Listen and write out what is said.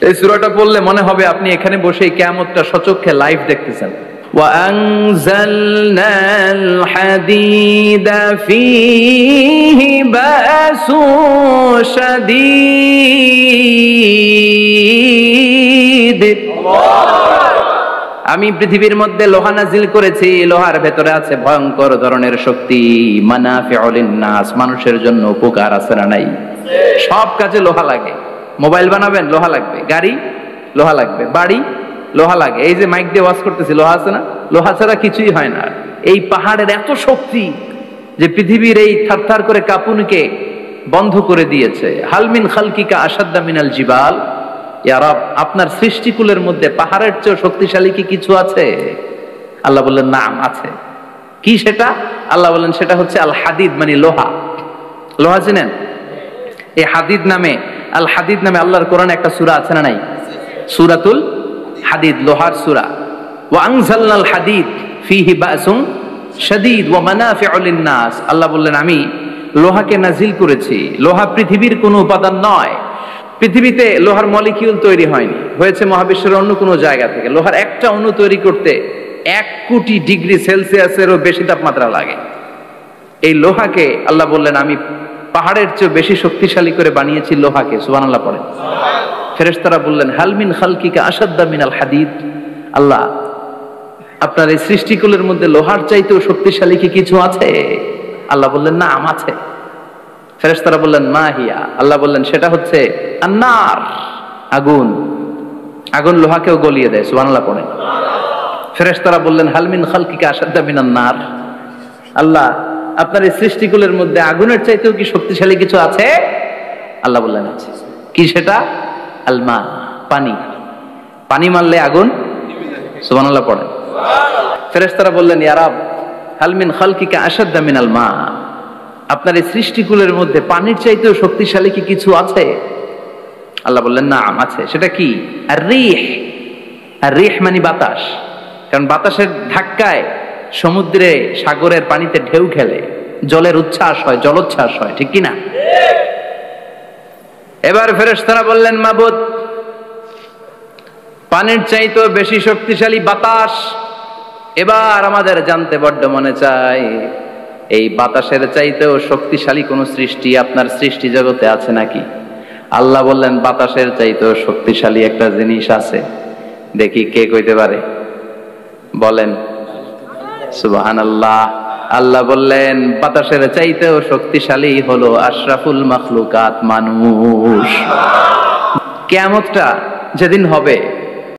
এই সূরাটা পড়লে মনে হবে আপনি এখানে বসে কিয়ামতটা সচক্ষে লাইভ দেখতেছেন। وأنزلنا الحديد فيه بأس شديد। আমি পৃথিবীর মধ্যে লোহা নাজিল করেছি, লোহার ভেতরে আছে ভয়ঙ্কর ধরনের শক্তি। মানাফিউ লিন-নাস, মানুষের জন্য উপকার আছে না নাই? সব কাজে লোহা লাগে। মোবাইল বানাবেন, লোহা লাগবে। গাড়ি, লোহা লাগবে। বাড়ি, লোহা লাগে। এই যে মাইক দিয়ে ওয়াজ করতেছি, লোহা আছে না? লোহা ছাড়া কিছুই হয় না। এই পাহাড়ের এত শক্তি যে পৃথিবীর এই থারথার করে কাঁপুনিকে বন্ধ করে দিয়েছে। হালমিন খালকিকা আসাদ্দা মিনাল জিবাল। ইয়া রব, আপনার সৃষ্টিকুলের মধ্যে পাহাড়ের চেয়ে শক্তিশালী কি কিছু আছে? আল্লাহ বললেন নাম আছে। কি সেটা? আল্লাহ বললেন সেটা হচ্ছে আল হাদিদ, মানে লোহা। লোহা চিনেন? এই হাদিদ নামে, আল হাদিদ নামে আল্লাহর কোরআনে একটা সূরা আছে না নাই? সূরাতুল হাদিদ, লোহার সূরা। ওয়া আনজালনাল হাদিদ ফীহি বাসুন শাদীদ ওয়া মানাফিউ লিন-নাস। আল্লাহ বললেন আমি লোহাকে নাজিল করেছি। লোহা পৃথিবীর কোনো উপাদান নয়। পৃথিবীতে লোহার মলিকিউল তৈরি হয়নি, হয়েছে মহাবিশ্বের অন্য কোনো জায়গা থেকে। লোহার একটা অণু তৈরি করতে 1 কোটি ডিগ্রি সেলসিয়াসেরও বেশি তাপমাত্রা লাগে। এই লোহাকে আল্লাহ বললেন আমি পাহাড়ের চেয়ে বেশি শক্তিশালী করে বানিয়েছি লোহাকে। সুবহানাল্লাহ পড়েন। ফেরেশতারা বললেন হালমিন খালকিকা আসাদ্দা মিনাল হাদিদ। আল্লাহ, আপনার এই সৃষ্টিকুলের মধ্যে লোহার চাইতেও শক্তিশালী কি কিছু আছে? আল্লাহ বললেন নাম আছে। ফেরেশতারা বললেন মা হিয়া। আল্লাহ বললেন সেটা হচ্ছে আন্নার, আগুন। আগুন লোহাকেও গলিয়ে দেয়। সুবহানাল্লাহ পড়েন। ফেরেশতারা বললেন হালমিন খালকিকা আসাদ্দা মিনান নার। আল্লাহ, আপনার এই সৃষ্টিকুলের মধ্যে আগুনের চাইতেও কি শক্তিশালী কিছু আছে? আল্লাহ বললেন আছে। কি সেটা? আল মা, পানি। পানি মারলে আগুন। সুবহানাল্লাহ পড়েন। ফেরেশতারা বললেন ইয়া রব, হালমিন খালকিকা আসাদ্দা মিনাল মা। আপনার এই সৃষ্টিকুলের মধ্যে পানির চাইতেও শক্তিশালী কি কিছু আছে? আল্লাহ বললেন নাম আছে। সেটা কি? আর রিহ। আর রিহ মানে বাতাস। কারণ বাতাসের ধাক্কায় সমুদ্রে, সাগরের পানিতে ঢেউ খেলে, জলের উচ্ছ্বাস হয়, জলোচ্ছ্বাস হয়, ঠিক কি না? এবার ফেরেশতারা বললেন মাবুদ, পানির চাইতেও বেশি শক্তিশালী বাতাস। এবার আমাদের জানতে বড্ড মনে চায়, এই বাতাসের চাইতেও শক্তিশালী কোন সৃষ্টি আপনার সৃষ্টি জগতে আছে নাকি? আল্লাহ বললেন বাতাসের চাইতেও শক্তিশালী একটা জিনিস আছে। দেখি কে কইতে পারে? বলেন সুবহানাল্লাহ। আল্লাহ বললেন বাতাসের চাইতেও শক্তিশালী হলো আশরাফুল মাখলুকাত, মানুষ। কিয়ামতটা যেদিন হবে